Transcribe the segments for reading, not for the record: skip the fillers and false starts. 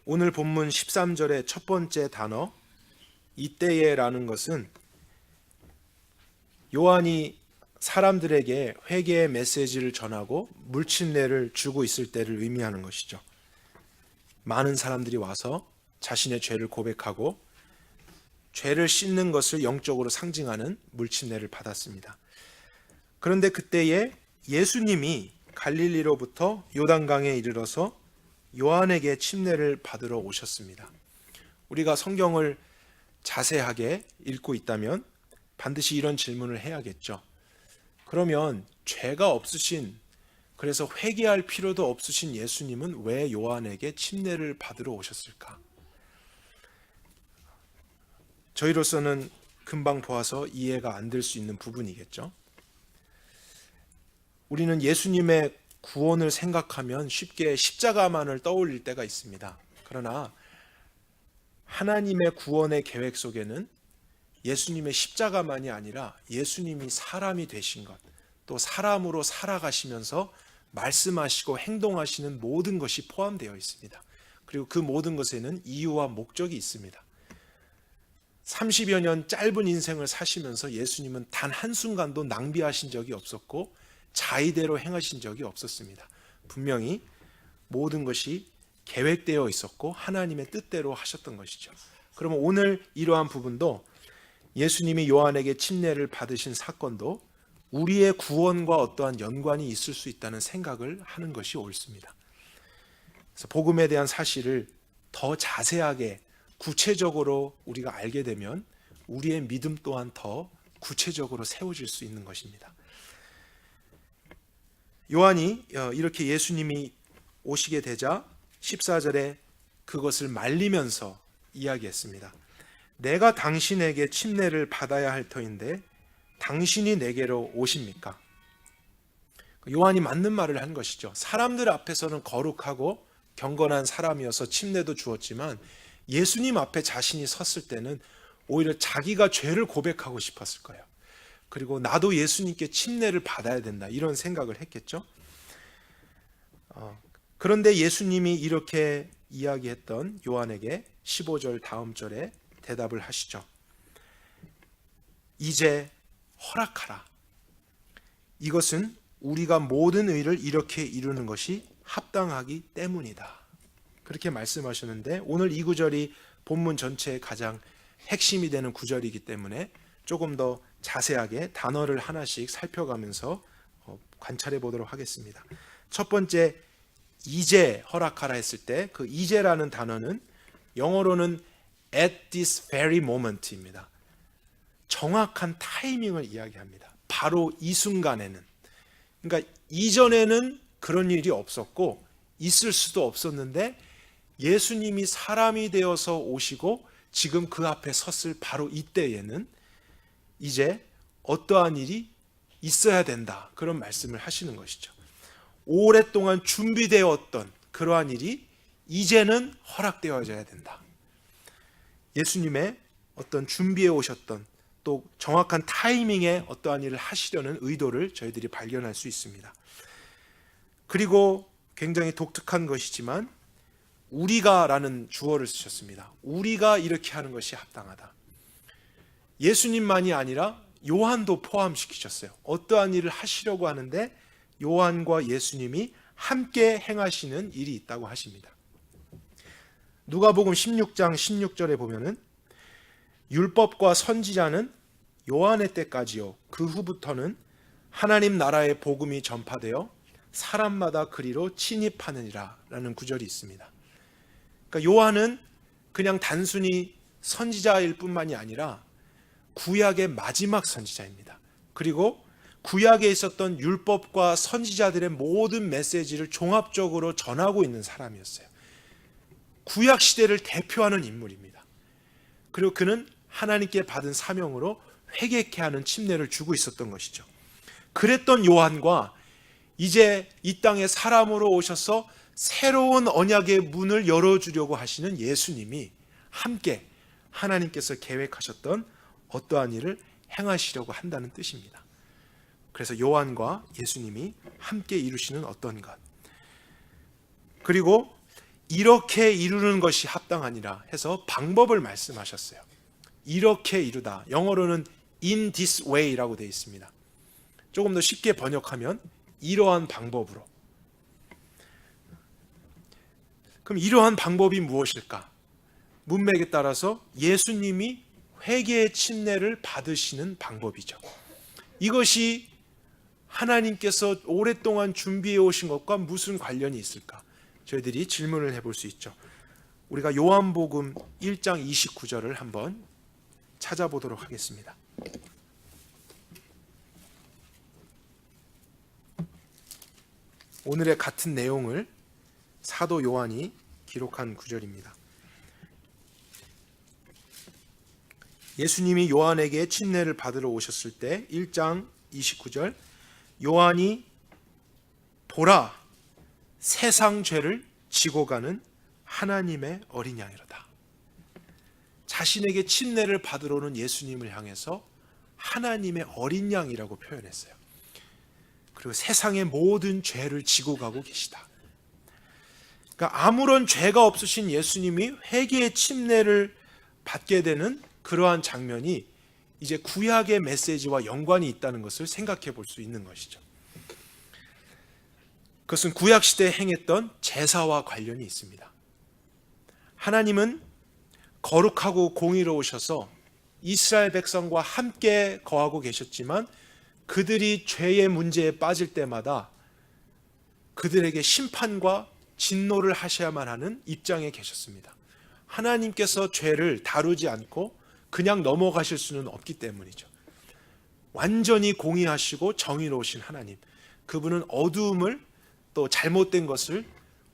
오늘 본문 13절의 첫 번째 단어 이때에라는 것은 요한이 사람들에게 회개의 메시지를 전하고 물침례를 주고 있을 때를 의미하는 것이죠. 많은 사람들이 와서 자신의 죄를 고백하고 죄를 씻는 것을 영적으로 상징하는 물침례를 받았습니다. 그런데 그때에 예수님이 갈릴리로부터 요단강에 이르러서 요한에게 침례를 받으러 오셨습니다. 우리가 성경을 자세하게 읽고 있다면 반드시 이런 질문을 해야겠죠. 그러면 죄가 없으신, 그래서 회개할 필요도 없으신 예수님은 왜 요한에게 침례를 받으러 오셨을까? 저희로서는 금방 보아서 이해가 안 될 수 있는 부분이겠죠. 우리는 예수님의 구원을 생각하면 쉽게 십자가만을 떠올릴 때가 있습니다. 그러나 하나님의 구원의 계획 속에는 예수님의 십자가만이 아니라 예수님이 사람이 되신 것, 또 사람으로 살아가시면서 말씀하시고 행동하시는 모든 것이 포함되어 있습니다. 그리고 그 모든 것에는 이유와 목적이 있습니다. 30여 년 짧은 인생을 사시면서 예수님은 단 한순간도 낭비하신 적이 없었고 자의대로 행하신 적이 없었습니다. 분명히 모든 것이 계획되어 있었고 하나님의 뜻대로 하셨던 것이죠. 그러면 오늘 이러한 부분도 예수님이 요한에게 침례를 받으신 사건도 우리의 구원과 어떠한 연관이 있을 수 있다는 생각을 하는 것이 옳습니다. 그래서 복음에 대한 사실을 더 자세하게 구체적으로 우리가 알게 되면 우리의 믿음 또한 더 구체적으로 세워질 수 있는 것입니다. 요한이 이렇게 예수님이 오시게 되자 14절에 그것을 말리면서 이야기했습니다. 내가 당신에게 침례를 받아야 할 터인데 당신이 내게로 오십니까? 요한이 맞는 말을 한 것이죠. 사람들 앞에서는 거룩하고 경건한 사람이어서 침례도 주었지만 예수님 앞에 자신이 섰을 때는 오히려 자기가 죄를 고백하고 싶었을 거예요. 그리고 나도 예수님께 침례를 받아야 된다 이런 생각을 했겠죠. 그런데 예수님이 이렇게 이야기했던 요한에게 15절 다음 절에 대답을 하시죠. 이제 허락하라. 이것은 우리가 모든 의를 이렇게 이루는 것이 합당하기 때문이다. 그렇게 말씀하셨는데 오늘 이 구절이 본문 전체의 가장 핵심이 되는 구절이기 때문에 조금 더 자세하게 단어를 하나씩 살펴가면서 관찰해 보도록 하겠습니다. 첫 번째, 이제 허락하라 했을 때 그 이제라는 단어는 영어로는 at this very moment입니다. 정확한 타이밍을 이야기합니다. 바로 이 순간에는. 그러니까 이전에는 그런 일이 없었고 있을 수도 없었는데 예수님이 사람이 되어서 오시고 지금 그 앞에 섰을 바로 이때에는 이제 어떠한 일이 있어야 된다. 그런 말씀을 하시는 것이죠. 오랫동안 준비되었던 그러한 일이 이제는 허락되어져야 된다. 예수님의 어떤 준비해 오셨던 또 정확한 타이밍에 어떠한 일을 하시려는 의도를 저희들이 발견할 수 있습니다. 그리고 굉장히 독특한 것이지만 우리가라는 주어를 쓰셨습니다. 우리가 이렇게 하는 것이 합당하다. 예수님만이 아니라 요한도 포함시키셨어요. 어떠한 일을 하시려고 하는데 요한과 예수님이 함께 행하시는 일이 있다고 하십니다. 누가복음 16장 16절에 보면은 율법과 선지자는 요한의 때까지요 그 후부터는 하나님 나라의 복음이 전파되어 사람마다 그리로 침입하느니라 라는 구절이 있습니다. 그러니까 요한은 그냥 단순히 선지자일 뿐만이 아니라 구약의 마지막 선지자입니다. 그리고 구약에 있었던 율법과 선지자들의 모든 메시지를 종합적으로 전하고 있는 사람이었어요. 구약 시대를 대표하는 인물입니다. 그리고 그는 하나님께 받은 사명으로 회개케 하는 침례를 주고 있었던 것이죠. 그랬던 요한과 이제 이 땅에 사람으로 오셔서 새로운 언약의 문을 열어주려고 하시는 예수님이 함께 하나님께서 계획하셨던 어떠한 일을 행하시려고 한다는 뜻입니다. 그래서 요한과 예수님이 함께 이루시는 어떤 것. 그리고 이렇게 이루는 것이 합당하니라 해서 방법을 말씀하셨어요. 이렇게 이루다. 영어로는 in this way라고 되어 있습니다. 조금 더 쉽게 번역하면 이러한 방법으로. 그럼 이러한 방법이 무엇일까? 문맥에 따라서 예수님이 회개의 침례를 받으시는 방법이죠. 이것이 하나님께서 오랫동안 준비해 오신 것과 무슨 관련이 있을까? 저희들이 질문을 해볼 수 있죠. 우리가 요한복음 1장 29절을 한번 찾아보도록 하겠습니다. 오늘의 같은 내용을 사도 요한이 기록한 구절입니다. 예수님이 요한에게 침례를 받으러 오셨을 때 1장 29절, 요한이 보라, 세상 죄를 지고 가는 하나님의 어린 양이로다. 자신에게 침례를 받으러 오는 예수님을 향해서 하나님의 어린 양이라고 표현했어요. 그리고 세상의 모든 죄를 지고 가고 계시다. 그러니까 아무런 죄가 없으신 예수님이 회개의 침례를 받게 되는 그러한 장면이 이제 구약의 메시지와 연관이 있다는 것을 생각해 볼 수 있는 것이죠. 그것은 구약 시대에 행했던 제사와 관련이 있습니다. 하나님은 거룩하고 공의로우셔서 이스라엘 백성과 함께 거하고 계셨지만 그들이 죄의 문제에 빠질 때마다 그들에게 심판과 진노를 하셔야만 하는 입장에 계셨습니다. 하나님께서 죄를 다루지 않고 그냥 넘어가실 수는 없기 때문이죠. 완전히 공의하시고 정의로우신 하나님, 그분은 어두움을, 또 잘못된 것을,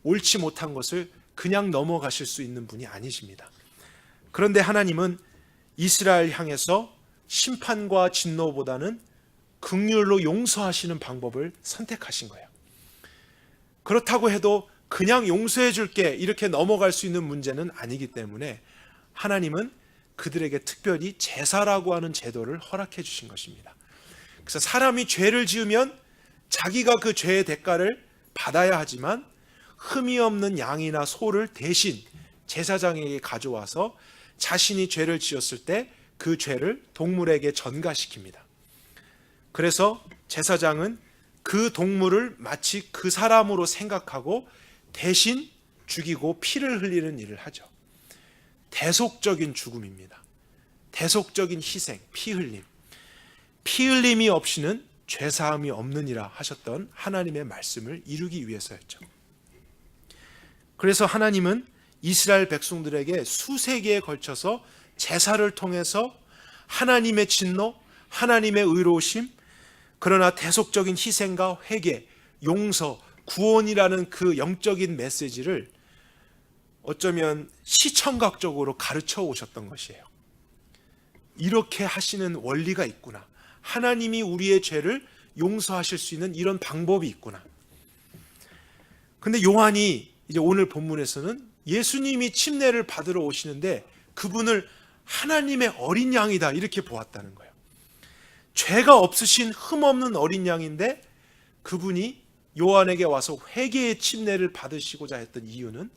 옳지 못한 것을 그냥 넘어가실 수 있는 분이 아니십니다. 그런데 하나님은 이스라엘 향해서 심판과 진노보다는 긍휼로 용서하시는 방법을 선택하신 거예요. 그렇다고 해도 그냥 용서해 줄게 이렇게 넘어갈 수 있는 문제는 아니기 때문에 하나님은 그들에게 특별히 제사라고 하는 제도를 허락해 주신 것입니다. 그래서 사람이 죄를 지으면 자기가 그 죄의 대가를 받아야 하지만 흠이 없는 양이나 소를 대신 제사장에게 가져와서 자신이 죄를 지었을 때 그 죄를 동물에게 전가시킵니다. 그래서 제사장은 그 동물을 마치 그 사람으로 생각하고 대신 죽이고 피를 흘리는 일을 하죠. 대속적인 죽음입니다. 대속적인 희생, 피 흘림. 피 흘림이 없이는 죄사함이 없느니라 하셨던 하나님의 말씀을 이루기 위해서였죠. 그래서 하나님은 이스라엘 백성들에게 수세기에 걸쳐서 제사를 통해서 하나님의 진노, 하나님의 의로우심, 그러나 대속적인 희생과 회개, 용서, 구원이라는 그 영적인 메시지를 어쩌면 시청각적으로 가르쳐 오셨던 것이에요. 이렇게 하시는 원리가 있구나. 하나님이 우리의 죄를 용서하실 수 있는 이런 방법이 있구나. 근데 요한이 이제 오늘 본문에서는 예수님이 침례를 받으러 오시는데 그분을 하나님의 어린 양이다 이렇게 보았다는 거예요. 죄가 없으신 흠없는 어린 양인데 그분이 요한에게 와서 회개의 침례를 받으시고자 했던 이유는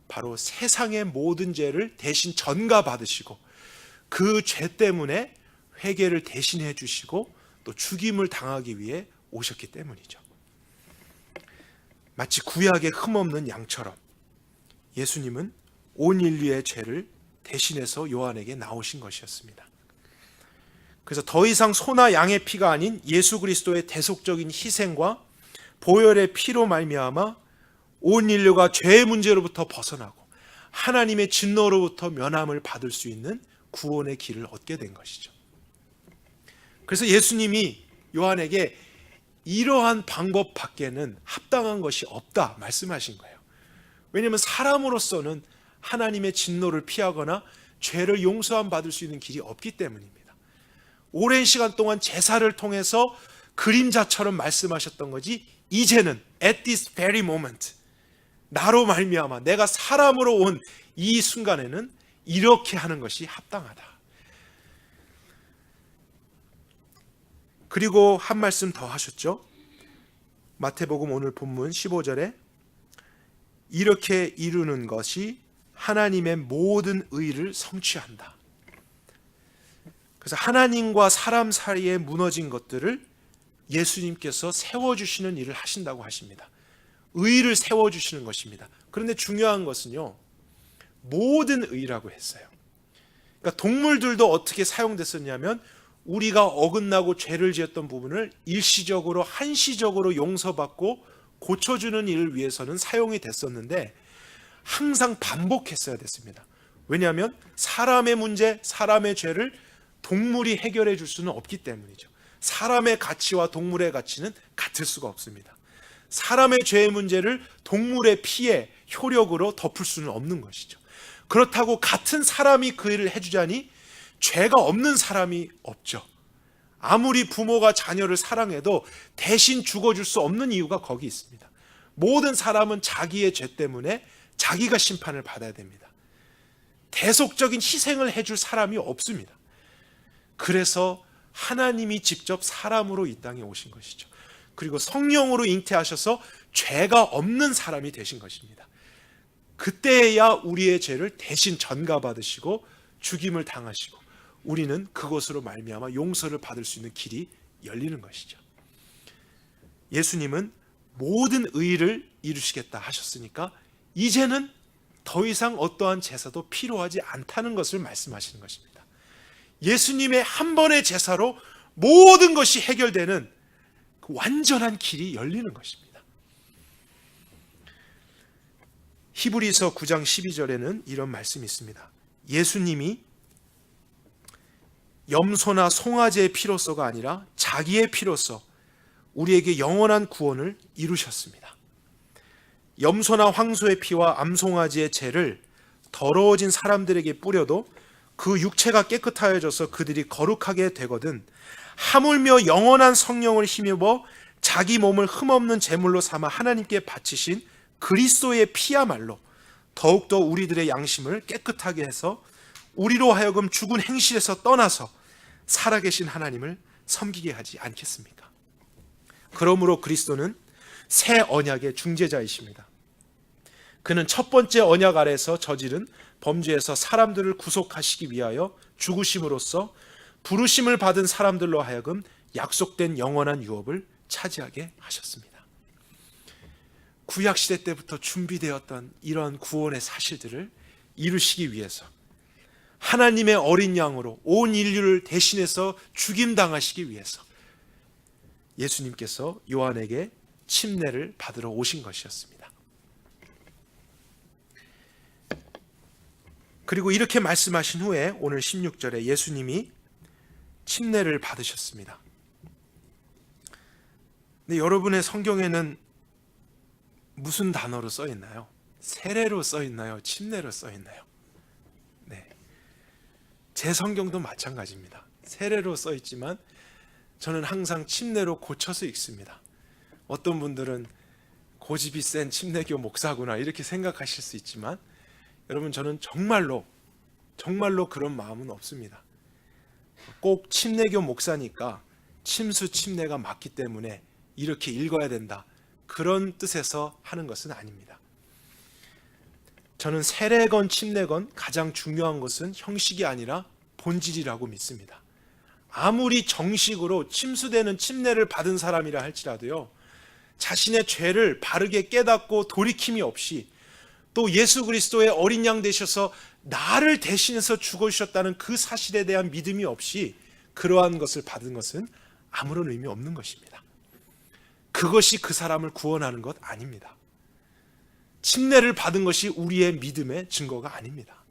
바로 세상의 모든 죄를 대신 전가 받으시고 그 죄 때문에 회개를 대신해 주시고 또 죽임을 당하기 위해 오셨기 때문이죠. 마치 구약의 흠없는 양처럼 예수님은 온 인류의 죄를 대신해서 요한에게 나오신 것이었습니다. 그래서 더 이상 소나 양의 피가 아닌 예수 그리스도의 대속적인 희생과 보혈의 피로 말미암아 온 인류가 죄의 문제로부터 벗어나고 하나님의 진노로부터 면함을 받을 수 있는 구원의 길을 얻게 된 것이죠. 그래서 예수님이 요한에게 이러한 방법 밖에는 합당한 것이 없다 말씀하신 거예요. 왜냐하면 사람으로서는 하나님의 진노를 피하거나 죄를 용서함 받을 수 있는 길이 없기 때문입니다. 오랜 시간 동안 제사를 통해서 그림자처럼 말씀하셨던 거지 이제는 at this very moment 나로 말미암아 내가 사람으로 온 이 순간에는 이렇게 하는 것이 합당하다. 그리고 한 말씀 더 하셨죠. 마태복음 오늘 본문 15절에 이렇게 이루는 것이 하나님의 모든 의를 성취한다. 그래서 하나님과 사람 사이에 무너진 것들을 예수님께서 세워주시는 일을 하신다고 하십니다. 의를 세워주시는 것입니다. 그런데 중요한 것은요, 모든 의라고 했어요. 그러니까 동물들도 어떻게 사용됐었냐면 우리가 어긋나고 죄를 지었던 부분을 일시적으로 한시적으로 용서받고 고쳐주는 일을 위해서는 사용이 됐었는데 항상 반복했어야 됐습니다. 왜냐하면 사람의 문제, 사람의 죄를 동물이 해결해 줄 수는 없기 때문이죠. 사람의 가치와 동물의 가치는 같을 수가 없습니다. 사람의 죄의 문제를 동물의 피해, 효력으로 덮을 수는 없는 것이죠. 그렇다고 같은 사람이 그 일을 해주자니 죄가 없는 사람이 없죠. 아무리 부모가 자녀를 사랑해도 대신 죽어줄 수 없는 이유가 거기 있습니다. 모든 사람은 자기의 죄 때문에 자기가 심판을 받아야 됩니다. 대속적인 희생을 해줄 사람이 없습니다. 그래서 하나님이 직접 사람으로 이 땅에 오신 것이죠. 그리고 성령으로 잉태하셔서 죄가 없는 사람이 되신 것입니다. 그때야 우리의 죄를 대신 전가받으시고 죽임을 당하시고 우리는 그것으로 말미암아 용서를 받을 수 있는 길이 열리는 것이죠. 예수님은 모든 의를 이루시겠다 하셨으니까 이제는 더 이상 어떠한 제사도 필요하지 않다는 것을 말씀하시는 것입니다. 예수님의 한 번의 제사로 모든 것이 해결되는 그 완전한 길이 열리는 것입니다. 히브리서 9장 12절에는 이런 말씀이 있습니다. 예수님이 염소나 송아지의 피로서가 아니라 자기의 피로서 우리에게 영원한 구원을 이루셨습니다. 염소나 황소의 피와 암송아지의 죄를 더러워진 사람들에게 뿌려도 그 육체가 깨끗하여져서 그들이 거룩하게 되거든 하물며 영원한 성령을 힘입어 자기 몸을 흠없는 제물로 삼아 하나님께 바치신 그리스도의 피야말로 더욱더 우리들의 양심을 깨끗하게 해서 우리로 하여금 죽은 행실에서 떠나서 살아계신 하나님을 섬기게 하지 않겠습니까? 그러므로 그리스도는 새 언약의 중재자이십니다. 그는 첫 번째 언약 아래서 저지른 범죄에서 사람들을 구속하시기 위하여 죽으심으로써 부르심을 받은 사람들로 하여금 약속된 영원한 유업을 차지하게 하셨습니다. 구약시대 때부터 준비되었던 이런 구원의 사실들을 이루시기 위해서 하나님의 어린 양으로 온 인류를 대신해서 죽임당하시기 위해서 예수님께서 요한에게 침례를 받으러 오신 것이었습니다. 그리고 이렇게 말씀하신 후에 오늘 16절에 예수님이 침례를 받으셨습니다. 근데 여러분의 성경에는 무슨 단어로 써 있나요? 세례로 써 있나요? 침례로 써 있나요? 네. 제 성경도 마찬가지입니다. 세례로 써 있지만 저는 항상 침례로 고쳐서 읽습니다. 어떤 분들은 고집이 센 침례교 목사구나 이렇게 생각하실 수 있지만 여러분 저는 정말로 그런 마음은 없습니다. 꼭 침례교 목사니까 침수 침례가 맞기 때문에 이렇게 읽어야 된다 그런 뜻에서 하는 것은 아닙니다. 저는 세례건 침례건 가장 중요한 것은 형식이 아니라 본질이라고 믿습니다. 아무리 정식으로 침수되는 침례를 받은 사람이라 할지라도요 자신의 죄를 바르게 깨닫고 돌이킴이 없이 또 예수 그리스도의 어린 양 되셔서 나를 대신해서 죽어주셨다는 그 사실에 대한 믿음이 없이 그러한 것을 받은 것은 아무런 의미 없는 것입니다. 그것이 그 사람을 구원하는 것 아닙니다. 침례를 받은 것이 우리의 믿음의 증거가 아닙니다.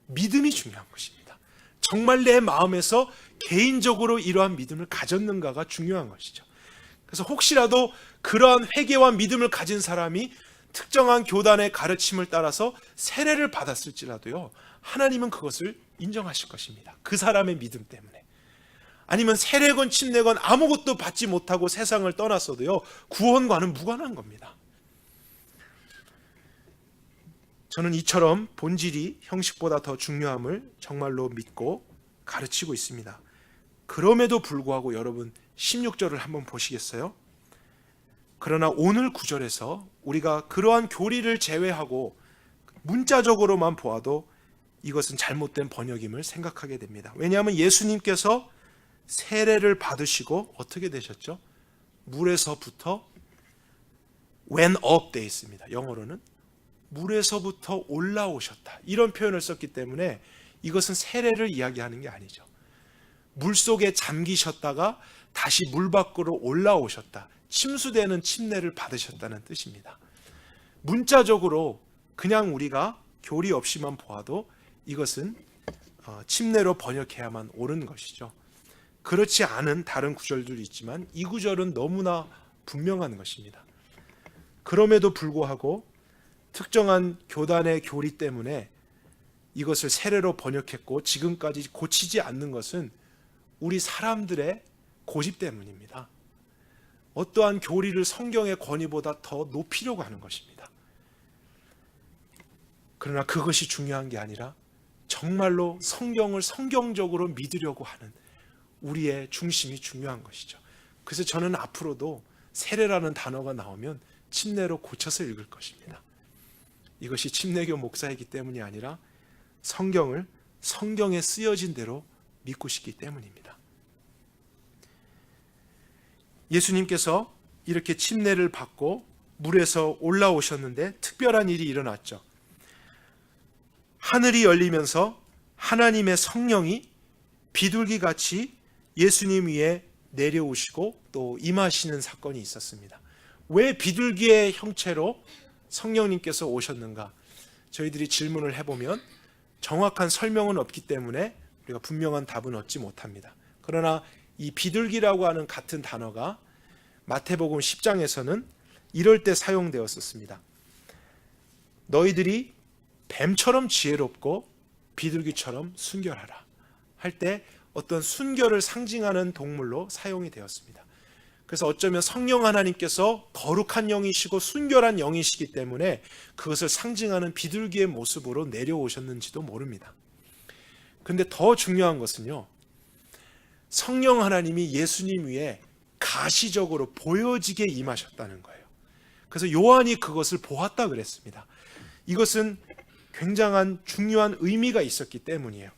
믿음이 중요한 것입니다. 정말 내 마음에서 개인적으로 이러한 믿음을 가졌는가가 중요한 것이죠. 그래서 혹시라도 그러한 회개와 믿음을 가진 사람이 특정한 교단의 가르침을 따라서 세례를 받았을지라도요 하나님은 그것을 인정하실 것입니다. 그 사람의 믿음 때문에. 아니면 세례건 침례건 아무것도 받지 못하고 세상을 떠났어도요 구원과는 무관한 겁니다. 저는 이처럼 본질이 형식보다 더 중요함을 정말로 믿고 가르치고 있습니다. 그럼에도 불구하고 여러분 16절을 한번 보시겠어요? 그러나 오늘 구절에서 우리가 그러한 교리를 제외하고 문자적으로만 보아도 이것은 잘못된 번역임을 생각하게 됩니다. 왜냐하면 예수님께서 세례를 받으시고 어떻게 되셨죠? 물에서부터 went up 되어 있습니다. 영어로는 물에서부터 올라오셨다, 이런 표현을 썼기 때문에 이것은 세례를 이야기하는 게 아니죠. 물속에 잠기셨다가 다시 물 밖으로 올라오셨다, 침수되는 침례를 받으셨다는 뜻입니다. 문자적으로 그냥 우리가 교리 없이만 보아도 이것은 침례로 번역해야만 옳은 것이죠. 그렇지 않은 다른 구절들도 있지만 이 구절은 너무나 분명한 것입니다. 그럼에도 불구하고 특정한 교단의 교리 때문에 이것을 세례로 번역했고 지금까지 고치지 않는 것은 우리 사람들의 고집 때문입니다. 어떠한 교리를 성경의 권위보다 더 높이려고 하는 것입니다. 그러나 그것이 중요한 게 아니라 정말로 성경을 성경적으로 믿으려고 하는 우리의 중심이 중요한 것이죠. 그래서 저는 앞으로도 세례라는 단어가 나오면 침례로 고쳐서 읽을 것입니다. 이것이 침례교 목사이기 때문이 아니라 성경을 성경에 쓰여진 대로 믿고 싶기 때문입니다. 예수님께서 이렇게 침례를 받고 물에서 올라오셨는데 특별한 일이 일어났죠. 하늘이 열리면서 하나님의 성령이 비둘기같이 예수님 위에 내려오시고 또 임하시는 사건이 있었습니다. 왜 비둘기의 형체로 성령님께서 오셨는가? 저희들이 질문을 해보면 정확한 설명은 없기 때문에 우리가 분명한 답은 얻지 못합니다. 그러나 이 비둘기라고 하는 같은 단어가 마태복음 10장에서는 이럴 때 사용되었었습니다. 너희들이 뱀처럼 지혜롭고 비둘기처럼 순결하라 할 때 어떤 순결을 상징하는 동물로 사용이 되었습니다. 그래서 어쩌면 성령 하나님께서 거룩한 영이시고 순결한 영이시기 때문에 그것을 상징하는 비둘기의 모습으로 내려오셨는지도 모릅니다. 그런데 더 중요한 것은요, 성령 하나님이 예수님 위에 가시적으로 보여지게 임하셨다는 거예요. 그래서 요한이 그것을 보았다 그랬습니다. 이것은 굉장한 중요한 의미가 있었기 때문이에요.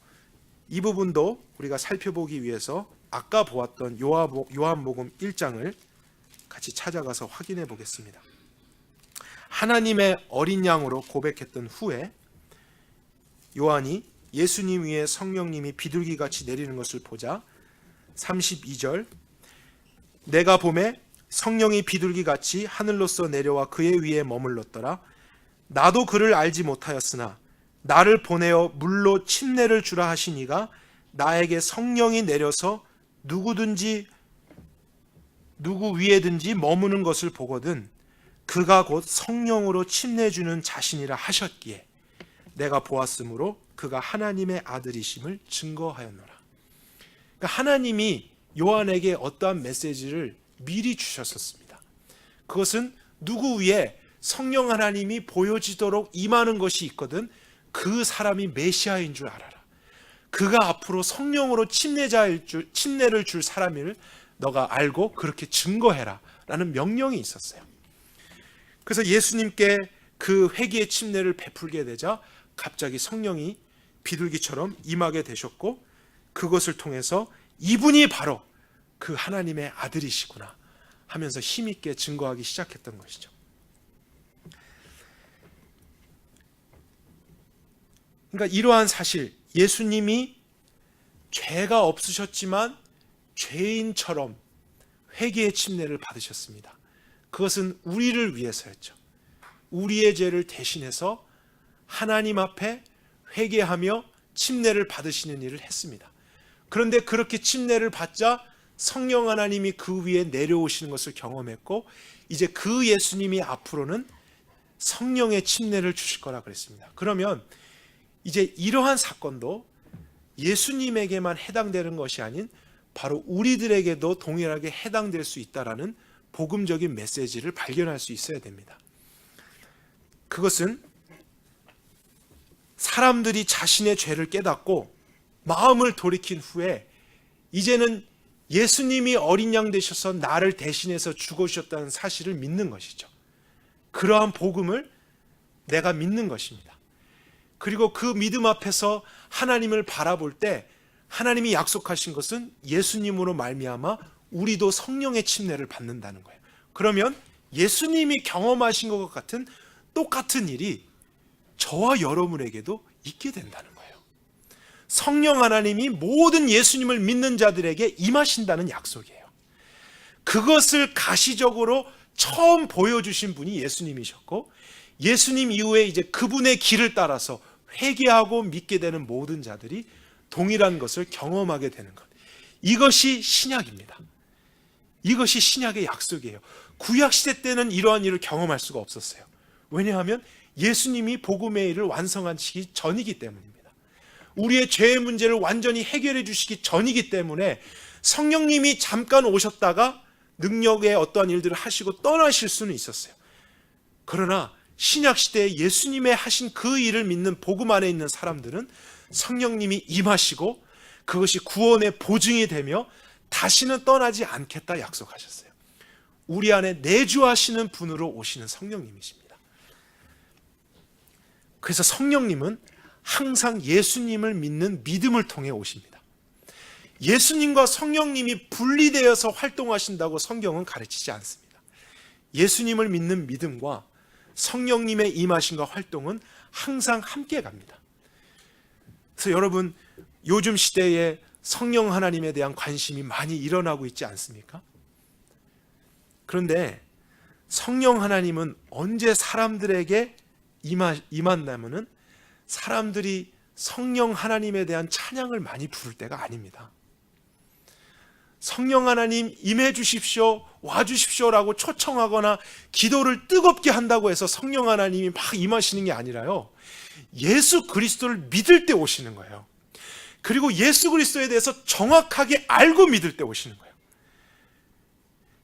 이 부분도 우리가 살펴보기 위해서 아까 보았던 요한복음 1장을 같이 찾아가서 확인해 보겠습니다. 하나님의 어린 양으로 고백했던 후에 요한이 예수님 위에 성령님이 비둘기같이 내리는 것을 보자 32절, 내가 보매 성령이 비둘기같이 하늘로서 내려와 그의 위에 머물렀더라. 나도 그를 알지 못하였으나 나를 보내어 물로 침례를 주라 하시니가 나에게 성령이 내려서 누구 위에든지 머무는 것을 보거든 그가 곧 성령으로 침례 주는 자신이라 하셨기에 내가 보았으므로 그가 하나님의 아들이심을 증거하였노라. 그러니까 하나님이 요한에게 어떠한 메시지를 미리 주셨었습니다. 그것은 누구 위에 성령 하나님이 보여지도록 임하는 것이 있거든 그 사람이 메시아인 줄 알아라. 그가 앞으로 성령으로 침례를 줄 사람을 너가 알고 그렇게 증거해라 라는 명령이 있었어요. 그래서 예수님께 그 회개의 침례를 베풀게 되자 갑자기 성령이 비둘기처럼 임하게 되셨고 그것을 통해서 이분이 바로 그 하나님의 아들이시구나 하면서 힘있게 증거하기 시작했던 것이죠. 그러니까 이러한 사실, 예수님이 죄가 없으셨지만 죄인처럼 회개의 침례를 받으셨습니다. 그것은 우리를 위해서였죠. 우리의 죄를 대신해서 하나님 앞에 회개하며 침례를 받으시는 일을 했습니다. 그런데 그렇게 침례를 받자 성령 하나님이 그 위에 내려오시는 것을 경험했고 이제 그 예수님이 앞으로는 성령의 침례를 주실 거라 그랬습니다. 그러면 이제 이러한 사건도 예수님에게만 해당되는 것이 아닌 바로 우리들에게도 동일하게 해당될 수 있다라는 복음적인 메시지를 발견할 수 있어야 됩니다. 그것은 사람들이 자신의 죄를 깨닫고 마음을 돌이킨 후에 이제는 예수님이 어린 양 되셔서 나를 대신해서 죽어주셨다는 사실을 믿는 것이죠. 그러한 복음을 내가 믿는 것입니다. 그리고 그 믿음 앞에서 하나님을 바라볼 때 하나님이 약속하신 것은 예수님으로 말미암아 우리도 성령의 침례를 받는다는 거예요. 그러면 예수님이 경험하신 것 같은 똑같은 일이 저와 여러분에게도 있게 된다는 거예요. 성령 하나님이 모든 예수님을 믿는 자들에게 임하신다는 약속이에요. 그것을 가시적으로 처음 보여주신 분이 예수님이셨고, 예수님 이후에 이제 그분의 길을 따라서 회개하고 믿게 되는 모든 자들이 동일한 것을 경험하게 되는 것. 이것이 신약입니다. 이것이 신약의 약속이에요. 구약시대 때는 이러한 일을 경험할 수가 없었어요. 왜냐하면 예수님이 복음의 일을 완성하시기 전이기 때문입니다. 우리의 죄의 문제를 완전히 해결해 주시기 전이기 때문에 성령님이 잠깐 오셨다가 능력의 어떠한 일들을 하시고 떠나실 수는 있었어요. 그러나 신약시대에 예수님의 하신 그 일을 믿는 복음 안에 있는 사람들은 성령님이 임하시고 그것이 구원의 보증이 되며 다시는 떠나지 않겠다 약속하셨어요. 우리 안에 내주하시는 분으로 오시는 성령님이십니다. 그래서 성령님은 항상 예수님을 믿는 믿음을 통해 오십니다. 예수님과 성령님이 분리되어서 활동하신다고 성경은 가르치지 않습니다. 예수님을 믿는 믿음과 성령님의 임하심과 활동은 항상 함께 갑니다. 그래서 여러분, 요즘 시대에 성령 하나님에 대한 관심이 많이 일어나고 있지 않습니까? 그런데 성령 하나님은 언제 사람들에게 임한다면은 사람들이 성령 하나님에 대한 찬양을 많이 부를 때가 아닙니다. 성령 하나님 임해 주십시오, 와 주십시오라고 초청하거나 기도를 뜨겁게 한다고 해서 성령 하나님이 막 임하시는 게 아니라요, 예수 그리스도를 믿을 때 오시는 거예요. 그리고 예수 그리스도에 대해서 정확하게 알고 믿을 때 오시는 거예요.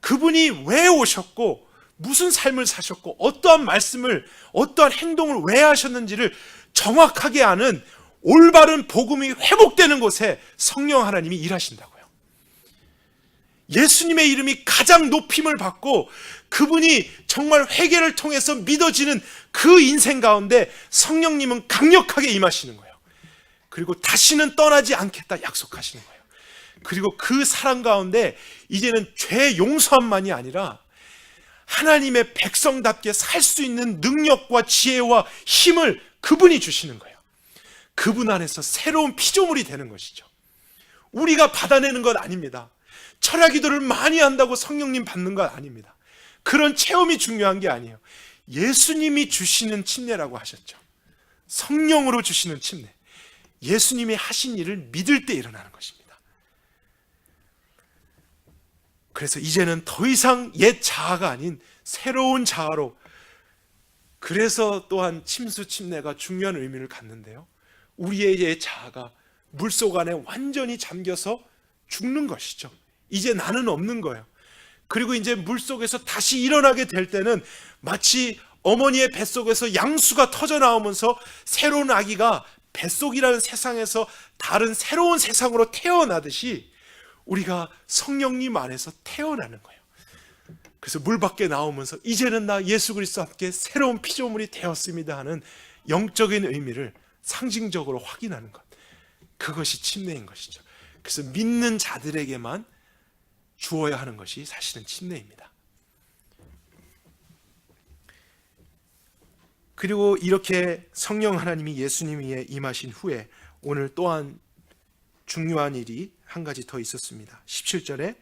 그분이 왜 오셨고 무슨 삶을 사셨고 어떠한 말씀을, 어떠한 행동을 왜 하셨는지를 정확하게 아는 올바른 복음이 회복되는 곳에 성령 하나님이 일하신다고요. 예수님의 이름이 가장 높임을 받고 그분이 정말 회개를 통해서 믿어지는 그 인생 가운데 성령님은 강력하게 임하시는 거예요. 그리고 다시는 떠나지 않겠다 약속하시는 거예요. 그리고 그 사랑 가운데 이제는 죄 용서함만이 아니라 하나님의 백성답게 살 수 있는 능력과 지혜와 힘을 그분이 주시는 거예요. 그분 안에서 새로운 피조물이 되는 것이죠. 우리가 받아내는 것 아닙니다. 철야 기도를 많이 한다고 성령님 받는 것 아닙니다. 그런 체험이 중요한 게 아니에요. 예수님이 주시는 침례라고 하셨죠. 성령으로 주시는 침례. 예수님이 하신 일을 믿을 때 일어나는 것입니다. 그래서 이제는 더 이상 옛 자아가 아닌 새로운 자아로, 그래서 또한 침수 침례가 중요한 의미를 갖는데요, 우리의 옛 자아가 물속 안에 완전히 잠겨서 죽는 것이죠. 이제 나는 없는 거예요. 그리고 이제 물속에서 다시 일어나게 될 때는 마치 어머니의 뱃속에서 양수가 터져 나오면서 새로운 아기가 뱃속이라는 세상에서 다른 새로운 세상으로 태어나듯이 우리가 성령님 안에서 태어나는 거예요. 그래서 물 밖에 나오면서 이제는 나 예수 그리스도와 함께 새로운 피조물이 되었습니다 하는 영적인 의미를 상징적으로 확인하는 것, 그것이 침례인 것이죠. 그래서 믿는 자들에게만 주어야 하는 것이 사실은 침례입니다. 그리고 이렇게 성령 하나님이 예수님 위에 임하신 후에 오늘 또한 중요한 일이 한 가지 더 있었습니다. 17절에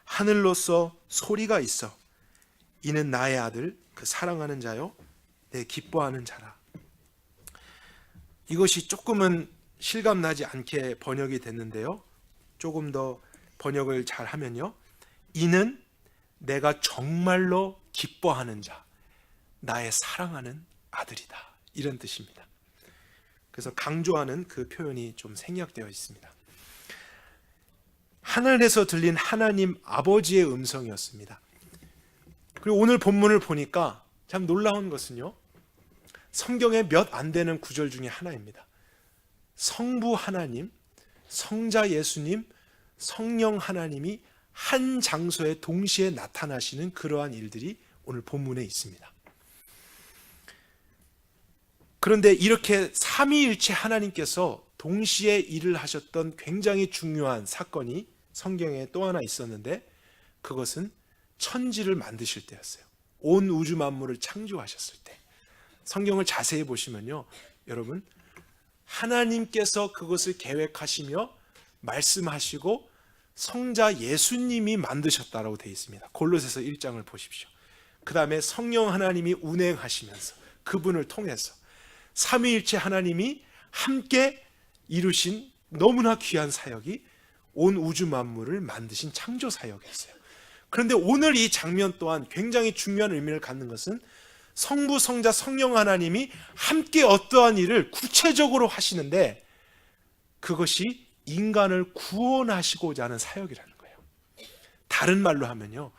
하늘로서 소리가 있어 이는 나의 아들, 그 사랑하는 자요 내 기뻐하는 자라. 이것이 조금은 실감나지 않게 번역이 됐는데요, 조금 더 번역을 잘 하면요, 이는 내가 정말로 기뻐하는 자, 나의 사랑하는 아들이다, 이런 뜻입니다. 그래서 강조하는 그 표현이 좀 생략되어 있습니다. 하늘에서 들린 하나님 아버지의 음성이었습니다. 그리고 오늘 본문을 보니까 참 놀라운 것은요, 성경에 몇 안 되는 구절 중에 하나입니다. 성부 하나님, 성자 예수님, 성령 하나님이 한 장소에 동시에 나타나시는 그러한 일들이 오늘 본문에 있습니다. 그런데 이렇게 삼위일체 하나님께서 동시에 일을 하셨던 굉장히 중요한 사건이 성경에 또 하나 있었는데, 그것은 천지를 만드실 때였어요. 온 우주 만물을 창조하셨을 때. 성경을 자세히 보시면요, 여러분, 하나님께서 그것을 계획하시며 말씀하시고 성자 예수님이 만드셨다라고 되어 있습니다. 골로새서 1장을 보십시오. 그 다음에 성령 하나님이 운행하시면서 그분을 통해서 삼위일체 하나님이 함께 이루신 너무나 귀한 사역이 온 우주 만물을 만드신 창조 사역이었어요. 그런데 오늘 이 장면 또한 굉장히 중요한 의미를 갖는 것은 성부, 성자, 성령 하나님이 함께 어떠한 일을 구체적으로 하시는데, 그것이 인간을 구원하시고자 하는 사역이라는 거예요. 다른 말로 하면요,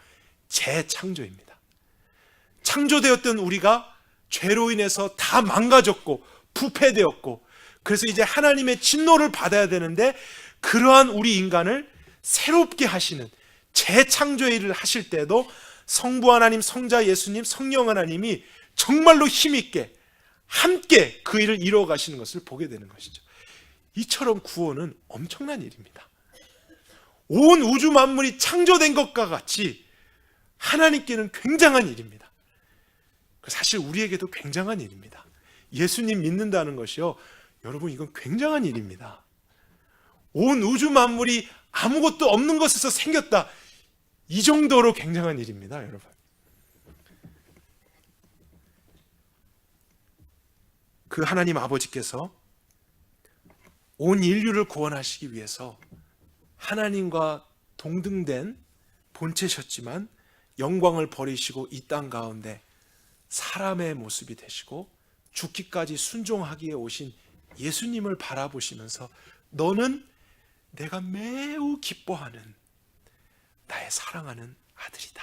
재창조입니다. 창조되었던 우리가 죄로 인해서 다 망가졌고 부패되었고, 그래서 이제 하나님의 진노를 받아야 되는데, 그러한 우리 인간을 새롭게 하시는 재창조의 일을 하실 때도 성부 하나님, 성자 예수님, 성령 하나님이 정말로 힘있게 함께 그 일을 이루어 가시는 것을 보게 되는 것이죠. 이처럼 구원은 엄청난 일입니다. 온 우주 만물이 창조된 것과 같이 하나님께는 굉장한 일입니다. 사실 우리에게도 굉장한 일입니다. 예수님 믿는다는 것이요, 여러분, 이건 굉장한 일입니다. 온 우주 만물이 아무것도 없는 것에서 생겼다, 이 정도로 굉장한 일입니다, 여러분. 그 하나님 아버지께서 온 인류를 구원하시기 위해서 하나님과 동등된 본체셨지만 영광을 버리시고 이 땅 가운데 사람의 모습이 되시고 죽기까지 순종하기에 오신 예수님을 바라보시면서, 너는 내가 매우 기뻐하는 나의 사랑하는 아들이다,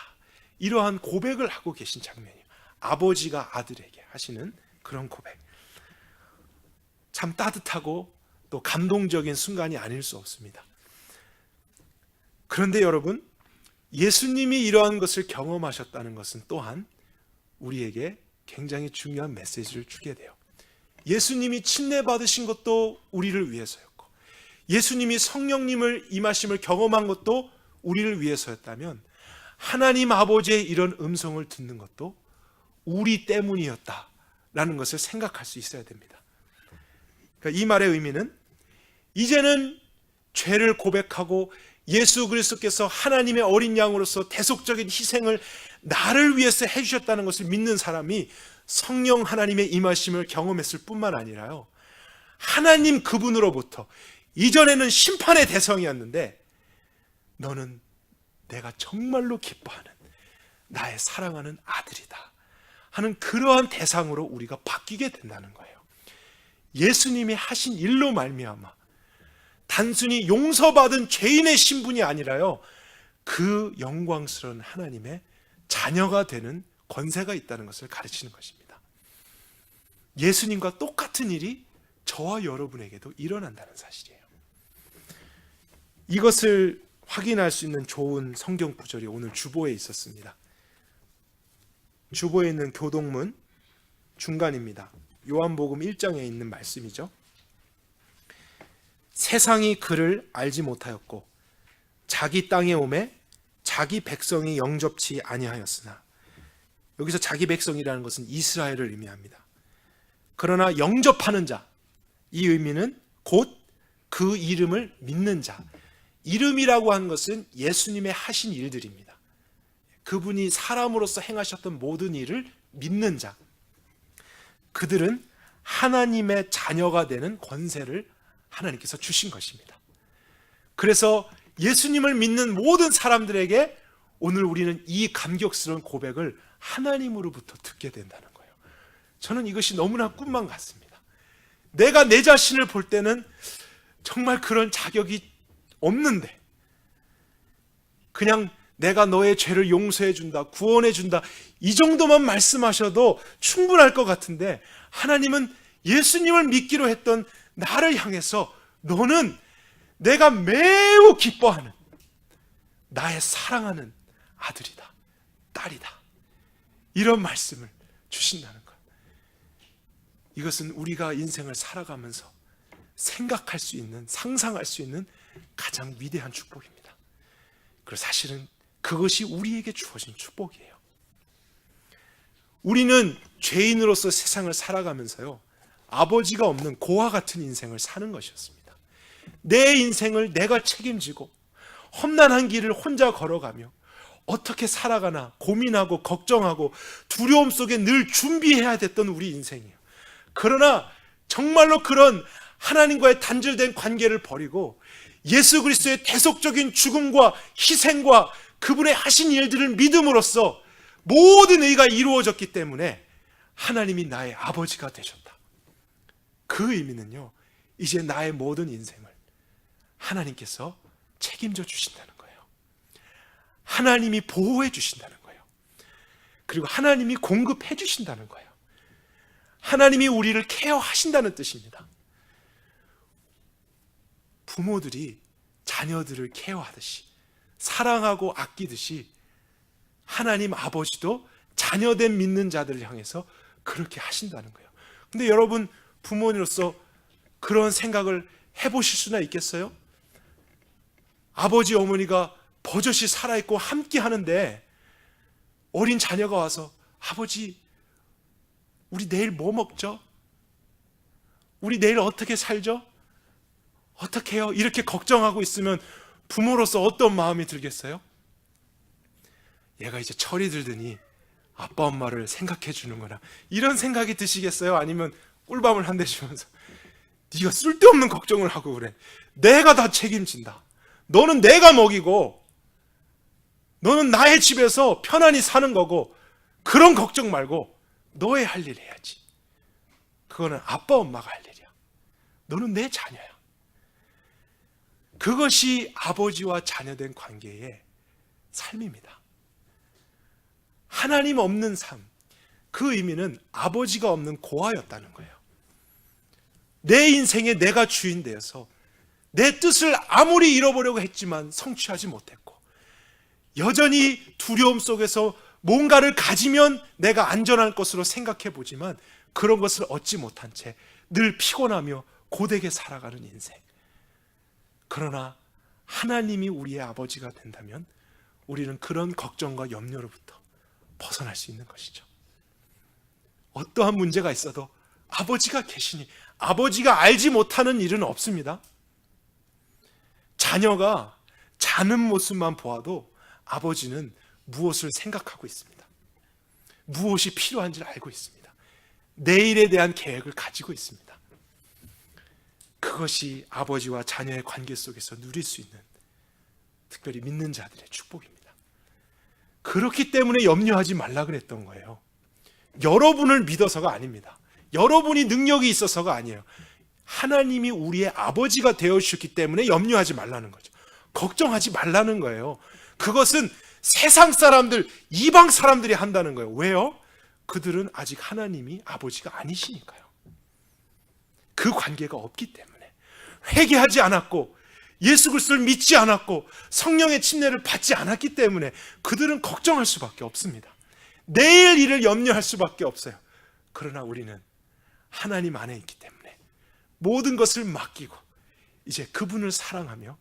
이러한 고백을 하고 계신 장면이에요. 아버지가 아들에게 하시는 그런 고백. 참 따뜻하고 또 감동적인 순간이 아닐 수 없습니다. 그런데 여러분, 예수님이 이러한 것을 경험하셨다는 것은 또한 우리에게 굉장히 중요한 메시지를 주게 돼요. 예수님이 침례 받으신 것도 우리를 위해서였고, 예수님이 성령님을 임하심을 경험한 것도 우리를 위해서였다면, 하나님 아버지의 이런 음성을 듣는 것도 우리 때문이었다라는 것을 생각할 수 있어야 됩니다. 그러니까 이 말의 의미는, 이제는 죄를 고백하고 예수 그리스도께서 하나님의 어린 양으로서 대속적인 희생을 나를 위해서 해주셨다는 것을 믿는 사람이 성령 하나님의 임하심을 경험했을 뿐만 아니라요, 하나님 그분으로부터, 이전에는 심판의 대상이었는데 너는 내가 정말로 기뻐하는 나의 사랑하는 아들이다 하는 그러한 대상으로 우리가 바뀌게 된다는 거예요. 예수님이 하신 일로 말미암아 단순히 용서받은 죄인의 신분이 아니라요, 그 영광스러운 하나님의 자녀가 되는 권세가 있다는 것을 가르치는 것입니다. 예수님과 똑같은 일이 저와 여러분에게도 일어난다는 사실이에요. 이것을 확인할 수 있는 좋은 성경 구절이 오늘 주보에 있었습니다. 주보에 있는 교동문 중간입니다. 요한복음 1장에 있는 말씀이죠. 세상이 그를 알지 못하였고 자기 땅에 오매 자기 백성이 영접치 아니하였으나, 여기서 자기 백성이라는 것은 이스라엘을 의미합니다. 그러나 영접하는 자, 이 의미는 곧 그 이름을 믿는 자. 이름이라고 하는 것은 예수님의 하신 일들입니다. 그분이 사람으로서 행하셨던 모든 일을 믿는 자, 그들은 하나님의 자녀가 되는 권세를 하나님께서 주신 것입니다. 그래서 예수님을 믿는 모든 사람들에게 오늘 우리는 이 감격스러운 고백을 하나님으로부터 듣게 된다는 거예요. 저는 이것이 너무나 꿈만 같습니다. 내가 내 자신을 볼 때는 정말 그런 자격이 없는데, 그냥 내가 너의 죄를 용서해 준다, 구원해 준다, 이 정도만 말씀하셔도 충분할 것 같은데, 하나님은 예수님을 믿기로 했던 나를 향해서 너는 내가 매우 기뻐하는, 나의 사랑하는 아들이다, 딸이다, 이런 말씀을 주신다는 것. 이것은 우리가 인생을 살아가면서 생각할 수 있는, 상상할 수 있는 가장 위대한 축복입니다. 그리고 사실은 그것이 우리에게 주어진 축복이에요. 우리는 죄인으로서 세상을 살아가면서요, 아버지가 없는 고아 같은 인생을 사는 것이었습니다. 내 인생을 내가 책임지고 험난한 길을 혼자 걸어가며 어떻게 살아가나 고민하고 걱정하고 두려움 속에 늘 준비해야 됐던 우리 인생이에요. 그러나 정말로 그런 하나님과의 단절된 관계를 버리고 예수 그리스도의 대속적인 죽음과 희생과 그분의 하신 일들을 믿음으로써 모든 의가 이루어졌기 때문에 하나님이 나의 아버지가 되셨다. 그 의미는요, 이제 나의 모든 인생을 하나님께서 책임져 주신다는 거예요. 하나님이 보호해 주신다는 거예요. 그리고 하나님이 공급해 주신다는 거예요. 하나님이 우리를 케어하신다는 뜻입니다. 부모들이 자녀들을 케어하듯이, 사랑하고 아끼듯이 하나님 아버지도 자녀된 믿는 자들을 향해서 그렇게 하신다는 거예요. 근데 여러분, 부모님으로서 그런 생각을 해보실 수나 있겠어요? 아버지 어머니가 버젓이 살아있고 함께 하는데 어린 자녀가 와서 아버지, 우리 내일 뭐 먹죠? 우리 내일 어떻게 살죠? 어떻게 해요? 이렇게 걱정하고 있으면 부모로서 어떤 마음이 들겠어요? 얘가 이제 철이 들더니 아빠 엄마를 생각해 주는구나, 이런 생각이 드시겠어요? 아니면 꿀밤을 한 대 주면서 네가 쓸데없는 걱정을 하고 그래, 내가 다 책임진다, 너는 내가 먹이고 너는 나의 집에서 편안히 사는 거고 그런 걱정 말고 너의 할 일 해야지, 그거는 아빠 엄마가 할 일이야, 너는 내 자녀야. 그것이 아버지와 자녀된 관계의 삶입니다. 하나님 없는 삶, 그 의미는 아버지가 없는 고아였다는 거예요. 내 인생에 내가 주인 되어서 내 뜻을 아무리 잃어보려고 했지만 성취하지 못했고, 여전히 두려움 속에서 뭔가를 가지면 내가 안전할 것으로 생각해 보지만 그런 것을 얻지 못한 채 늘 피곤하며 고되게 살아가는 인생. 그러나 하나님이 우리의 아버지가 된다면 우리는 그런 걱정과 염려로부터 벗어날 수 있는 것이죠. 어떠한 문제가 있어도 아버지가 계시니 아버지가 알지 못하는 일은 없습니다. 자녀가 자는 모습만 보아도 아버지는 무엇을 생각하고 있습니다. 무엇이 필요한지를 알고 있습니다. 내일에 대한 계획을 가지고 있습니다. 그것이 아버지와 자녀의 관계 속에서 누릴 수 있는, 특별히 믿는 자들의 축복입니다. 그렇기 때문에 염려하지 말라 그랬던 거예요. 여러분을 믿어서가 아닙니다. 여러분이 능력이 있어서가 아니에요. 하나님이 우리의 아버지가 되어주셨기 때문에 염려하지 말라는 거죠. 걱정하지 말라는 거예요. 그것은 세상 사람들, 이방 사람들이 한다는 거예요. 왜요? 그들은 아직 하나님이 아버지가 아니시니까요. 그 관계가 없기 때문에. 회개하지 않았고 예수 그리스도를 믿지 않았고 성령의 침례를 받지 않았기 때문에 그들은 걱정할 수밖에 없습니다. 내일 일을 염려할 수밖에 없어요. 그러나 우리는 하나님 안에 있기 때문에 모든 것을 맡기고 이제 그분을 사랑하며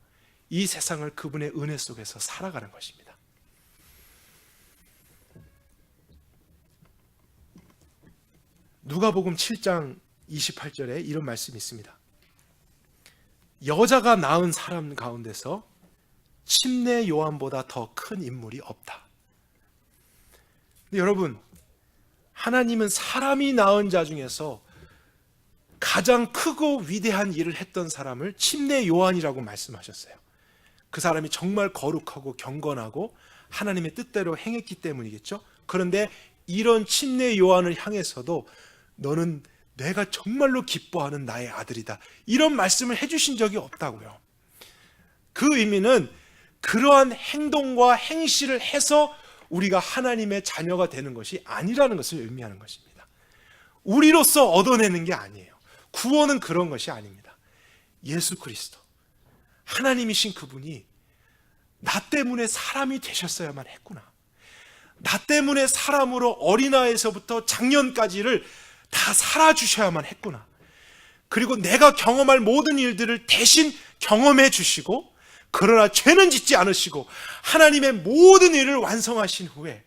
이 세상을 그분의 은혜 속에서 살아가는 것입니다. 누가복음 7장 28절에 이런 말씀이 있습니다. 여자가 낳은 사람 가운데서 침례 요한보다 더 큰 인물이 없다. 근데 여러분, 하나님은 사람이 낳은 자 중에서 가장 크고 위대한 일을 했던 사람을 침례 요한이라고 말씀하셨어요. 그 사람이 정말 거룩하고 경건하고 하나님의 뜻대로 행했기 때문이겠죠. 그런데 이런 침례 요한을 향해서도 너는 내가 정말로 기뻐하는 나의 아들이다, 이런 말씀을 해주신 적이 없다고요. 그 의미는 그러한 행동과 행실을 해서 우리가 하나님의 자녀가 되는 것이 아니라는 것을 의미하는 것입니다. 우리로서 얻어내는 게 아니에요. 구원은 그런 것이 아닙니다. 예수 그리스도, 하나님이신 그분이 나 때문에 사람이 되셨어야만 했구나. 나 때문에 사람으로 어린아이에서부터 장년까지를 다 살아주셔야만 했구나. 그리고 내가 경험할 모든 일들을 대신 경험해 주시고, 그러나 죄는 짓지 않으시고 하나님의 모든 일을 완성하신 후에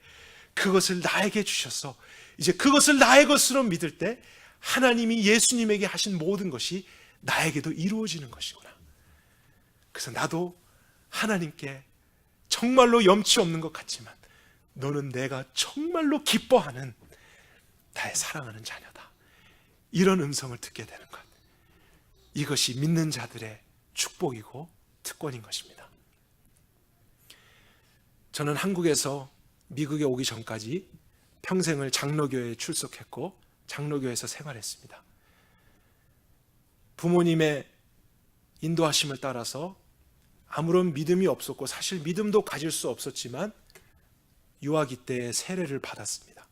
그것을 나에게 주셔서 이제 그것을 나의 것으로 믿을 때 하나님이 예수님에게 하신 모든 것이 나에게도 이루어지는 것이구나. 그래서 나도 하나님께 정말로 염치 없는 것 같지만 너는 내가 정말로 기뻐하는 나의 사랑하는 자녀다, 이런 음성을 듣게 되는 것, 이것이 믿는 자들의 축복이고 특권인 것입니다. 저는 한국에서 미국에 오기 전까지 평생을 장로교회에 출석했고 장로교회에서 생활했습니다. 부모님의 인도하심을 따라서 아무런 믿음이 없었고 사실 믿음도 가질 수 없었지만 유아기 때에 세례를 받았습니다.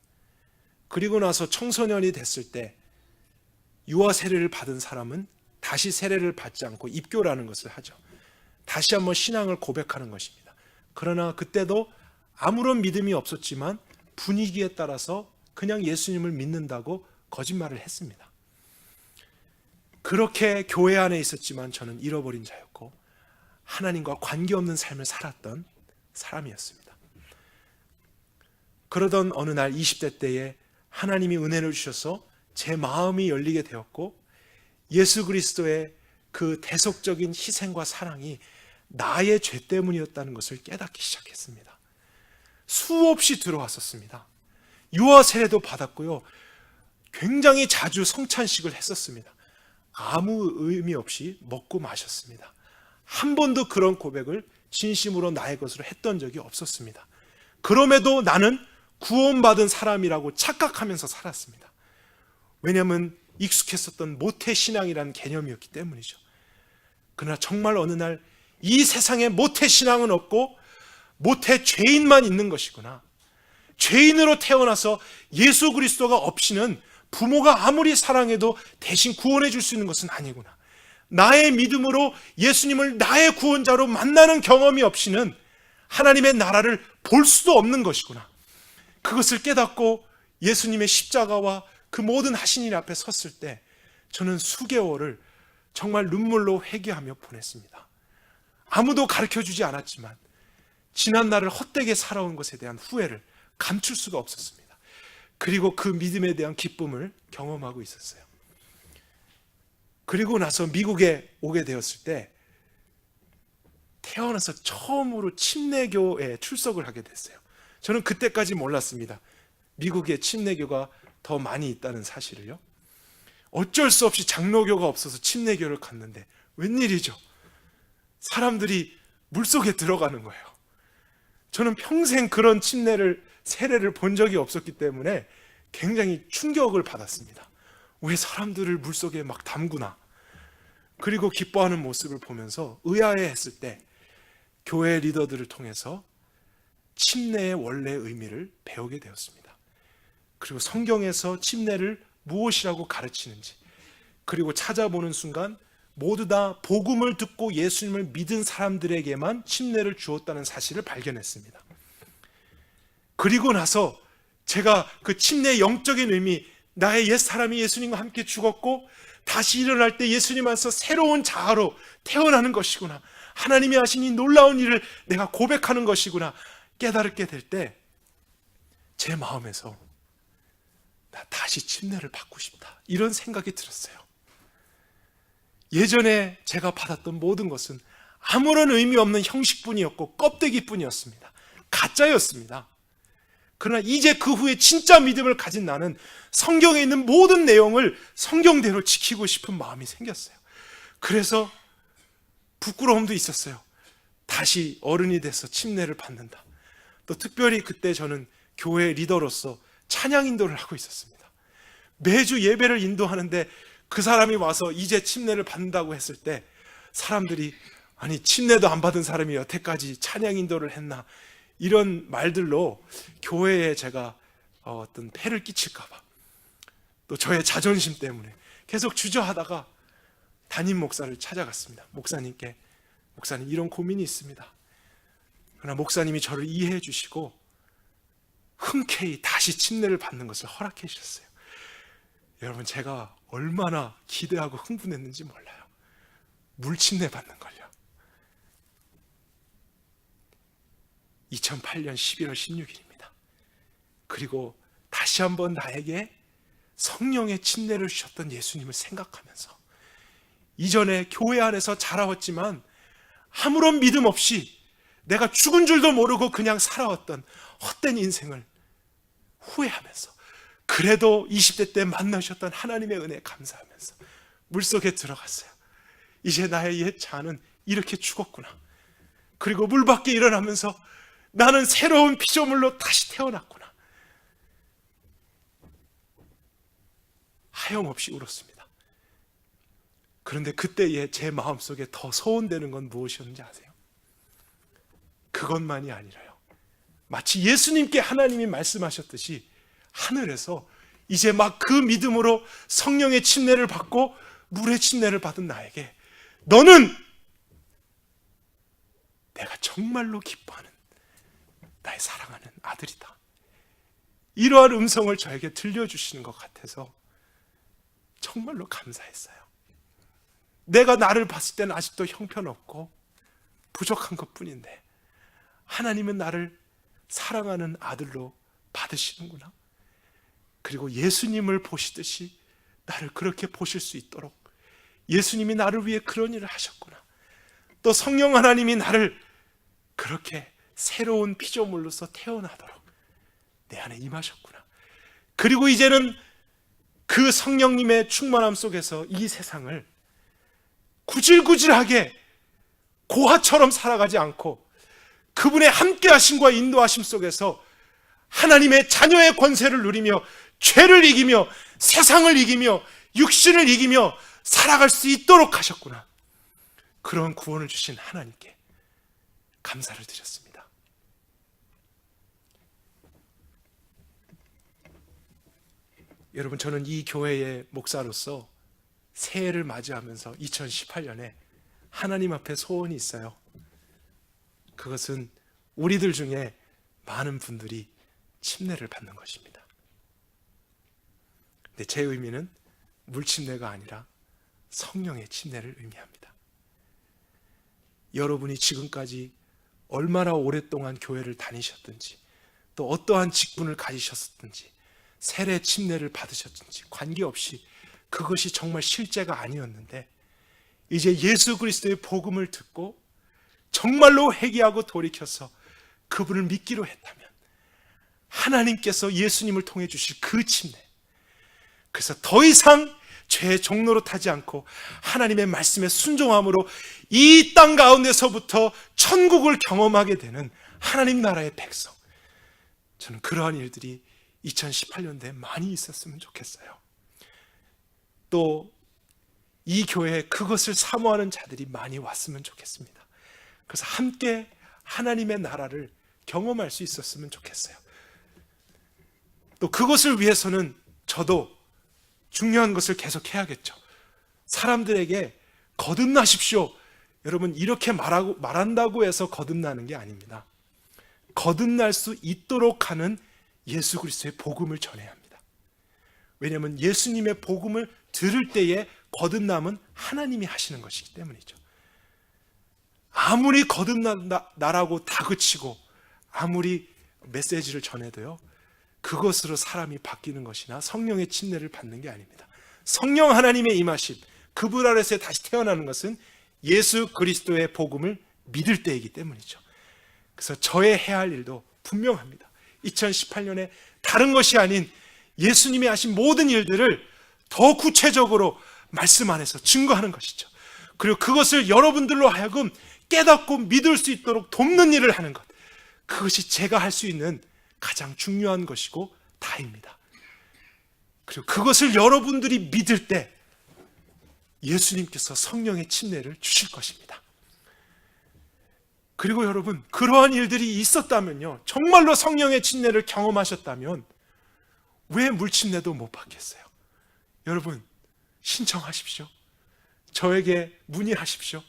그리고 나서 청소년이 됐을 때 유아 세례를 받은 사람은 다시 세례를 받지 않고 입교라는 것을 하죠. 다시 한번 신앙을 고백하는 것입니다. 그러나 그때도 아무런 믿음이 없었지만 분위기에 따라서 그냥 예수님을 믿는다고 거짓말을 했습니다. 그렇게 교회 안에 있었지만 저는 잃어버린 자였고 하나님과 관계없는 삶을 살았던 사람이었습니다. 그러던 어느 날 20대 때에 하나님이 은혜를 주셔서 제 마음이 열리게 되었고 예수 그리스도의 그 대속적인 희생과 사랑이 나의 죄 때문이었다는 것을 깨닫기 시작했습니다. 수없이 들어왔었습니다. 유아 세례도 받았고요, 굉장히 자주 성찬식을 했었습니다. 아무 의미 없이 먹고 마셨습니다. 한 번도 그런 고백을 진심으로 나의 것으로 했던 적이 없었습니다. 그럼에도 나는 구원받은 사람이라고 착각하면서 살았습니다. 왜냐하면 익숙했었던 모태신앙이라는 개념이었기 때문이죠. 그러나 정말 어느 날 이 세상에 모태신앙은 없고 모태죄인만 있는 것이구나. 죄인으로 태어나서 예수 그리스도가 없이는 부모가 아무리 사랑해도 대신 구원해 줄 수 있는 것은 아니구나. 나의 믿음으로 예수님을 나의 구원자로 만나는 경험이 없이는 하나님의 나라를 볼 수도 없는 것이구나. 그것을 깨닫고 예수님의 십자가와 그 모든 하신 일 앞에 섰을 때 저는 수개월을 정말 눈물로 회개하며 보냈습니다. 아무도 가르쳐주지 않았지만 지난 날을 헛되게 살아온 것에 대한 후회를 감출 수가 없었습니다. 그리고 그 믿음에 대한 기쁨을 경험하고 있었어요. 그리고 나서 미국에 오게 되었을 때 태어나서 처음으로 침례교에 출석을 하게 됐어요. 저는 그때까지 몰랐습니다. 미국에 침례교가 더 많이 있다는 사실을요. 어쩔 수 없이 장로교가 없어서 침례교를 갔는데 웬일이죠? 사람들이 물속에 들어가는 거예요. 저는 평생 그런 세례를 본 적이 없었기 때문에 굉장히 충격을 받았습니다. 왜 사람들을 물속에 막 담구나. 그리고 기뻐하는 모습을 보면서 의아해했을 때 교회 리더들을 통해서 침례의 원래 의미를 배우게 되었습니다. 그리고 성경에서 침례를 무엇이라고 가르치는지, 그리고 찾아보는 순간 모두 다 복음을 듣고 예수님을 믿은 사람들에게만 침례를 주었다는 사실을 발견했습니다. 그리고 나서 제가 그 침례의 영적인 의미, 나의 옛사람이 예수님과 함께 죽었고 다시 일어날 때 예수님 안에서 새로운 자아로 태어나는 것이구나, 하나님이 하신 이 놀라운 일을 내가 고백하는 것이구나 깨달게 될 때 제 마음에서 나 다시 침례를 받고 싶다, 이런 생각이 들었어요. 예전에 제가 받았던 모든 것은 아무런 의미 없는 형식뿐이었고 껍데기뿐이었습니다. 가짜였습니다. 그러나 이제 그 후에 진짜 믿음을 가진 나는 성경에 있는 모든 내용을 성경대로 지키고 싶은 마음이 생겼어요. 그래서 부끄러움도 있었어요. 다시 어른이 돼서 침례를 받는다. 또 특별히 그때 저는 교회 리더로서 찬양 인도를 하고 있었습니다. 매주 예배를 인도하는데 그 사람이 와서 이제 침례를 받는다고 했을 때 사람들이 아니 침례도 안 받은 사람이 여태까지 찬양 인도를 했나, 이런 말들로 교회에 제가 어떤 폐를 끼칠까 봐, 또 저의 자존심 때문에 계속 주저하다가 담임 목사를 찾아갔습니다. 목사님 이런 고민이 있습니다. 그러나 목사님이 저를 이해해 주시고 흔쾌히 다시 침례를 받는 것을 허락해 주셨어요. 여러분, 제가 얼마나 기대하고 흥분했는지 몰라요. 물침례 받는 걸요. 2008년 11월 16일입니다. 그리고 다시 한번 나에게 성령의 침례를 주셨던 예수님을 생각하면서 이전에 교회 안에서 자라왔지만 아무런 믿음 없이 내가 죽은 줄도 모르고 그냥 살아왔던 헛된 인생을 후회하면서, 그래도 20대 때 만나셨던 하나님의 은혜에 감사하면서 물속에 들어갔어요. 이제 나의 옛 자아는 이렇게 죽었구나. 그리고 물 밖에 일어나면서 나는 새로운 피조물로 다시 태어났구나. 하염없이 울었습니다. 그런데 그때에 제 마음속에 더 소원되는 건 무엇이었는지 아세요? 그것만이 아니라요, 마치 예수님께 하나님이 말씀하셨듯이 하늘에서 이제 막 그 믿음으로 성령의 침례를 받고 물의 침례를 받은 나에게 너는 내가 정말로 기뻐하는 나의 사랑하는 아들이다, 이러한 음성을 저에게 들려주시는 것 같아서 정말로 감사했어요. 내가 나를 봤을 때는 아직도 형편없고 부족한 것뿐인데 하나님은 나를 사랑하는 아들로 받으시는구나. 그리고 예수님을 보시듯이 나를 그렇게 보실 수 있도록 예수님이 나를 위해 그런 일을 하셨구나. 또 성령 하나님이 나를 그렇게 새로운 피조물로서 태어나도록 내 안에 임하셨구나. 그리고 이제는 그 성령님의 충만함 속에서 이 세상을 구질구질하게 고아처럼 살아가지 않고 그분의 함께하심과 인도하심 속에서 하나님의 자녀의 권세를 누리며 죄를 이기며 세상을 이기며 육신을 이기며 살아갈 수 있도록 하셨구나. 그런 구원을 주신 하나님께 감사를 드렸습니다. 여러분, 저는 이 교회의 목사로서 새해를 맞이하면서 2018년에 하나님 앞에 소원이 있어요. 그것은 우리들 중에 많은 분들이 침례를 받는 것입니다. 근데 제 의미는 물침례가 아니라 성령의 침례를 의미합니다. 여러분이 지금까지 얼마나 오랫동안 교회를 다니셨든지 또 어떠한 직분을 가지셨든지 세례 침례를 받으셨든지 관계없이 그것이 정말 실제가 아니었는데 이제 예수 그리스도의 복음을 듣고 정말로 회개하고 돌이켜서 그분을 믿기로 했다면 하나님께서 예수님을 통해 주실 그 침례, 그래서 더 이상 죄의 종로로 타지 않고 하나님의 말씀에 순종함으로 이 땅 가운데서부터 천국을 경험하게 되는 하나님 나라의 백성, 저는 그러한 일들이 2018년도에 많이 있었으면 좋겠어요. 또 이 교회에 그것을 사모하는 자들이 많이 왔으면 좋겠습니다. 그래서 함께 하나님의 나라를 경험할 수 있었으면 좋겠어요. 또 그것을 위해서는 저도 중요한 것을 계속 해야겠죠. 사람들에게 거듭나십시오. 여러분, 이렇게 말한다고 해서 거듭나는 게 아닙니다. 거듭날 수 있도록 하는 예수 그리스도의 복음을 전해야 합니다. 왜냐하면 예수님의 복음을 들을 때에 거듭남은 하나님이 하시는 것이기 때문이죠. 아무리 거듭난다라고 다그치고 아무리 메시지를 전해도요, 그것으로 사람이 바뀌는 것이나 성령의 침례를 받는 게 아닙니다. 성령 하나님의 임하심, 그분 아래서 다시 태어나는 것은 예수 그리스도의 복음을 믿을 때이기 때문이죠. 그래서 저의 해야 할 일도 분명합니다. 2018년에 다른 것이 아닌 예수님이 하신 모든 일들을 더 구체적으로 말씀 안에서 증거하는 것이죠. 그리고 그것을 여러분들로 하여금 깨닫고 믿을 수 있도록 돕는 일을 하는 것, 그것이 제가 할 수 있는 가장 중요한 것이고 다입니다. 그리고 그것을 여러분들이 믿을 때 예수님께서 성령의 침례를 주실 것입니다. 그리고 여러분, 그러한 일들이 있었다면요, 정말로 성령의 침례를 경험하셨다면 왜 물침례도 못 받겠어요? 여러분, 신청하십시오. 저에게 문의하십시오.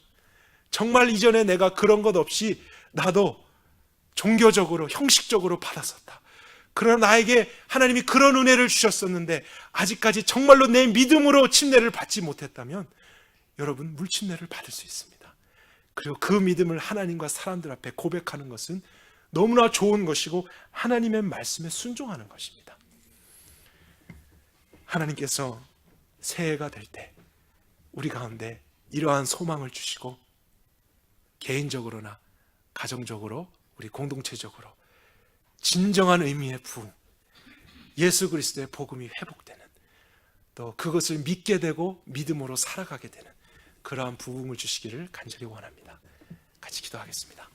정말 이전에 내가 그런 것 없이 나도 종교적으로 형식적으로 받았었다. 그러나 나에게 하나님이 그런 은혜를 주셨었는데 아직까지 정말로 내 믿음으로 침례를 받지 못했다면 여러분 물침례를 받을 수 있습니다. 그리고 그 믿음을 하나님과 사람들 앞에 고백하는 것은 너무나 좋은 것이고 하나님의 말씀에 순종하는 것입니다. 하나님께서 새해가 될 때 우리 가운데 이러한 소망을 주시고 개인적으로나 가정적으로 우리 공동체적으로 진정한 의미의 부흥, 예수 그리스도의 복음이 회복되는, 또 그것을 믿게 되고 믿음으로 살아가게 되는 그러한 부흥을 주시기를 간절히 원합니다. 같이 기도하겠습니다.